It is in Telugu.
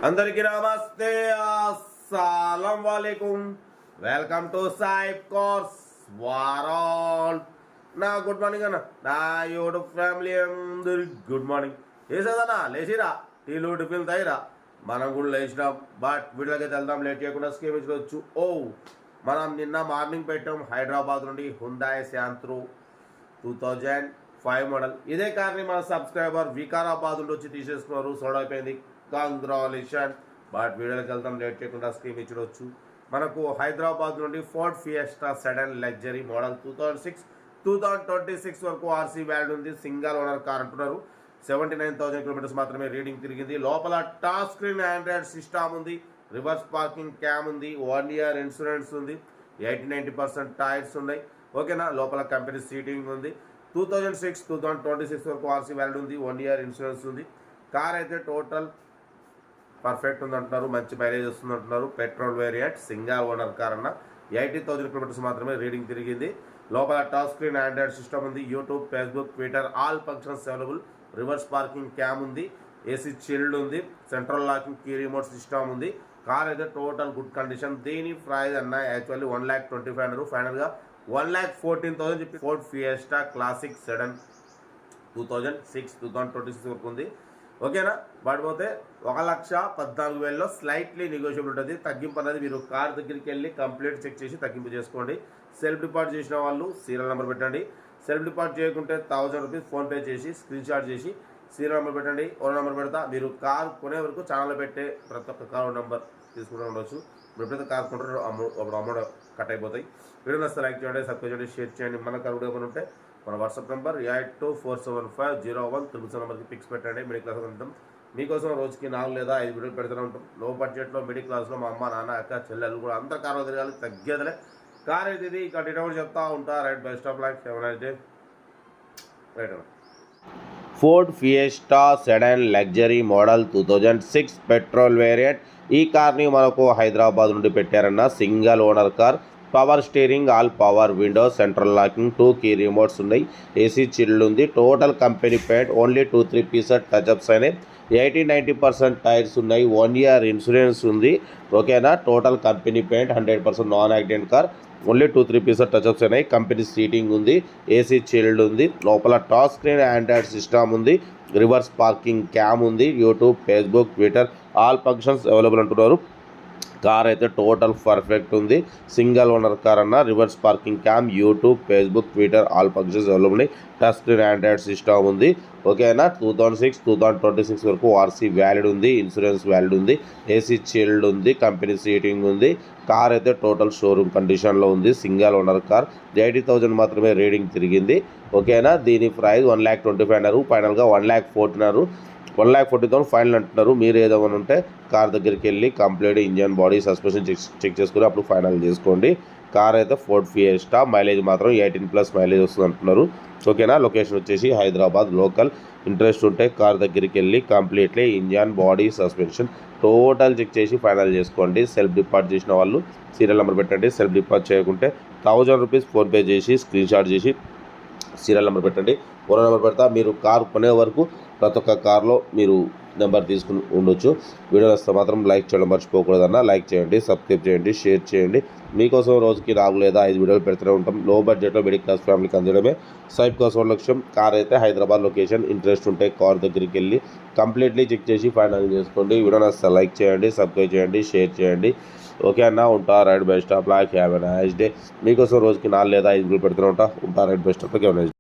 అందరికీ నమస్తే, అస్సలం వాలేకుం. వెల్కమ్ టు సాయిబ్ కోర్స్ వారాల్. నా గుడ్ మార్నింగ్ అన్న, నా యూట్యూబ్ ఫ్యామిలీ అందరికి గుడ్ మార్నింగ్. వేసేదన్నా లేచిరా, టీలు టిఫిన్ తాయిరా. మనం కూడా లేచినాం. బట్ వీళ్ళకైతే వెళ్దాం, లేట్ చేయకుండా స్కీమ్ ఇచ్చుకోవచ్చు. మనం నిన్న మార్నింగ్ పెట్టాం హైదరాబాద్ నుండి హుండాయ్ శాంత్రో 2005 మోడల్. ఇదే కార్ని మన సబ్స్క్రైబర్ వికారాబాద్ నుండి వచ్చి తీసేసుకున్నారు. సోడ్ అయిపోయింది, కంగ్రాచులేషన్. బట్ వీడియోకి వెళ్తాం, లేట్ చేయకుండా స్కీమ్ ఇచ్చవచ్చు. మనకు హైదరాబాద్ నుండి Ford Fiesta sedan luxury model 2006 2026 వరకు ఆర్సీ వాల్యూ ఉంది. సింగల్ ఓనర్ కార్ అంటున్నారు. 79,000 కిలోమీటర్స్ మాత్రమే రీడింగ్ తిరిగింది. లోపల టచ్ స్క్రీన్ ఆండ్రాయిడ్ సిస్టమ్ ఉంది, రివర్స్ పార్కింగ్ క్యామ్ ఉంది, 1 ఇయర్ ఇన్సూరెన్స్ ఉంది, 80-90% టైర్స్ ఉన్నాయి. ఓకేనా, లోపల కంపెనీ సీటింగ్ ఉంది. 2006 2026 వరకు ఆర్సీ వాల్యూ ఉంది, 1 ఇయర్ ఇన్సూరెన్స్ ఉంది. కార్ అయితే టోటల్ పర్ఫెక్ట్ ఉంది అంటున్నారు, మంచి మైలేజ్ వస్తుంది అంటున్నారు. Petrol variant, single owner car అన్న. 80,000 కిలోమీటర్స్ మాత్రమే రీడింగ్ తిరిగింది. లోపల టచ్ స్క్రీన్ ఆండ్రాయిడ్ సిస్టమ్ ఉంది, YouTube, Facebook, Twitter all functions available. Reverse parking cam ఉంది, ఏసీ చిల్డ్ ఉంది, central locking key remote system ఉంది. కార్ అయితే టోటల్ గుడ్ కండిషన్. దీని ప్రైస్ అన్న యాక్చువల్లీ 1,25,000 అన్నారు, ఫైనల్గా 1,14,000 చెప్పి. ఫోర్డ్ ఫియస్టా క్లాసిక్ సెడన్ 2006 2026 వరకు ఉంది. ఓకేనా, పడిపోతే 1,14,000లో స్లైట్లీ నెగోషియబుల్ ఉంటుంది. తగ్గింపు అనేది మీరు కార్ దగ్గరికి వెళ్ళి కంప్లీట్ చెక్ చేసి తగ్గింపు చేసుకోండి. సెల్ఫ్ డిపాజిట్ చేసిన వాళ్ళు సీరియల్ నెంబర్ పెట్టండి. సెల్ఫ్ డిపాజిట్ చేయకుంటే 1,000 రూపీస్ ఫోన్పే చేసి స్క్రీన్ షాట్ చేసి సీరియల్ నెంబర్ పెట్టండి. ఓనర్ నెంబర్ పెడతా. మీరు కార్ కొనే వరకు ఛానల్లో పెట్టే ప్రతి ఒక్క కార్ నెంబర్ తీసుకుంటూ ఉండవచ్చు. మీరు ఎప్పుడైతే కార్ కొంటారో అప్పుడు అమౌంట్ కట్ అయిపోతాయి. వీడియో నచ్చితే లైక్ చేయండి, సబ్స్క్రైబ్ చేయండి, షేర్ చేయండి. మన కార్ వీడియో ఉంటే మన వాట్సాప్ నెంబర్ 82475017 నెంబర్కి పిక్స్ పెట్టండి. మిడిల్ క్లాస్ ఉంటాం మీకోసం. రోజుకి 4 లేదా 5 వీడియోలు పెడుతూనే ఉంటాం. లో బడ్జెట్లో మిడిల్ క్లాస్లో మా అమ్మ, నాన్న, అక్క, చెల్లెలు కూడా అందరు కారు తిరగాలి, తగ్గేదలే. కార్ అయితే ఇది కంటిన్యూ చెప్తా ఉంటా. Right, best of like, day right. Ford Fiesta sedan luxury model 2006 petrol variant. ఈ కార్ని మనకు హైదరాబాద్ నుండి పెట్టారన్న. Single owner car, power steering, all power windows, central locking, 2 key remotes ఉన్నాయి, ఏసీ చిల్డ్ ఉంది. Total company paint, only 2-3 pieces touch ups అయినాయి. 80-90% టైర్స్ ఉన్నాయి, 1 ఇయర్ ఇన్సూరెన్స్ ఉంది. ఓకేనా, total company paint, 100% non accident car. Only 2-3 pieces touch ups అయినాయి. కంపెనీ సీటింగ్ ఉంది, ఏసీ చిల్డ్ ఉంది. లోపల టచ్ స్క్రీన్ ఆండ్రాయిడ్ సిస్టమ్ ఉంది, రివర్స్ పార్కింగ్ క్యామ్ ఉంది, YouTube, Facebook, Twitter all functions available అంటున్నారు. కార్ అయితే టోటల్ పర్ఫెక్ట్ ఉంది. సింగల్ ఓనర్ కార్ అన్న. Reverse parking cam, YouTube, Facebook, Twitter all functions available ఉన్నాయి. టచ్ స్క్రీన్ ఆండ్రాయిడ్ సిస్టమ్ ఉంది. ఓకేనా, 2006 2026 వరకు ఆర్సీ వ్యాలిడ్ ఉంది, ఇన్సూరెన్స్ వ్యాలిడ్ ఉంది, ఏసీ చిల్డ్ ఉంది, కంపెనీ సీటింగ్ ఉంది. కార్ అయితే టోటల్ షోరూమ్ కండిషన్లో ఉంది. సింగల్ ఓనర్ కార్, 80,000 మాత్రమే రీడింగ్ తిరిగింది. ఓకేనా, దీని ప్రైస్ 1,25,000 అన్నారు, ఫైనల్గా 1,14,000 అన్నారు. 1,40,000 ఫైనల్ అంటున్నారు. మీరు ఏదైనా ఉంటే కార్ దగ్గరికి వెళ్ళి complete engine, body, suspension check చేసుకుని అప్పుడు ఫైనల్ చేసుకోండి. కార్ అయితే ఫోర్డ్ ఫియస్టా, మైలేజ్ మాత్రం 18+ మైలేజ్ వస్తుంది అంటున్నారు. ఓకేనా, లొకేషన్ వచ్చేసి హైదరాబాద్ లోకల్. ఇంట్రెస్ట్ ఉంటే కార్ దగ్గరికి వెళ్ళి completely engine, body, suspension total check చేసి ఫైనల్ చేసుకోండి. సెల్ఫ్ డిపాజిట్ చేసిన వాళ్ళు సీరియల్ నెంబర్ పెట్టండి. సెల్ఫ్ డిపాజిట్ చేయకుంటే 1,000 రూపీస్ ఫోన్పే చేసి స్క్రీన్ షాట్ చేసి సీరియల్ నెంబర్ పెట్టండి. ఓనర్ నెంబర్ పెడతా. మీరు కార్ కొనే వరకు ప్రతి ఒక్క కార్లో మీరు నెంబర్ తీసుకుని ఉండొచ్చు. వీడియో వస్తే మాత్రం లైక్ చేయడం మర్చిపోకూడదన్న. లైక్ చేయండి, సబ్స్క్రైబ్ చేయండి, షేర్ చేయండి. మీకోసం రోజుకి 4 లేదా 5 వీడియోలు పెడుతూనే ఉంటాం. లో బడ్జెట్లో మిడిల్ క్లాస్ ఫ్యామిలీకి అందడమే సైబ్ కోసం లక్ష్యం. కార్ అయితే హైదరాబాద్ లొకేషన్. ఇంట్రెస్ట్ ఉంటే కార్ దగ్గరికి వెళ్ళి కంప్లీట్లీ చెక్ చేసి ఫైనల్ చేసుకోండి. వీడియో వస్తే లైక్ చేయండి, సబ్స్క్రైబ్ చేయండి, షేర్ చేయండి. ఓకే అన్న, ఉంటా. Right, best of luck, have a nice day. మీకోసం రోజుకి 4 లేదా 5 వీడియోలు పెడుతూనే ఉంటా. Right, best of luck, have a nice day.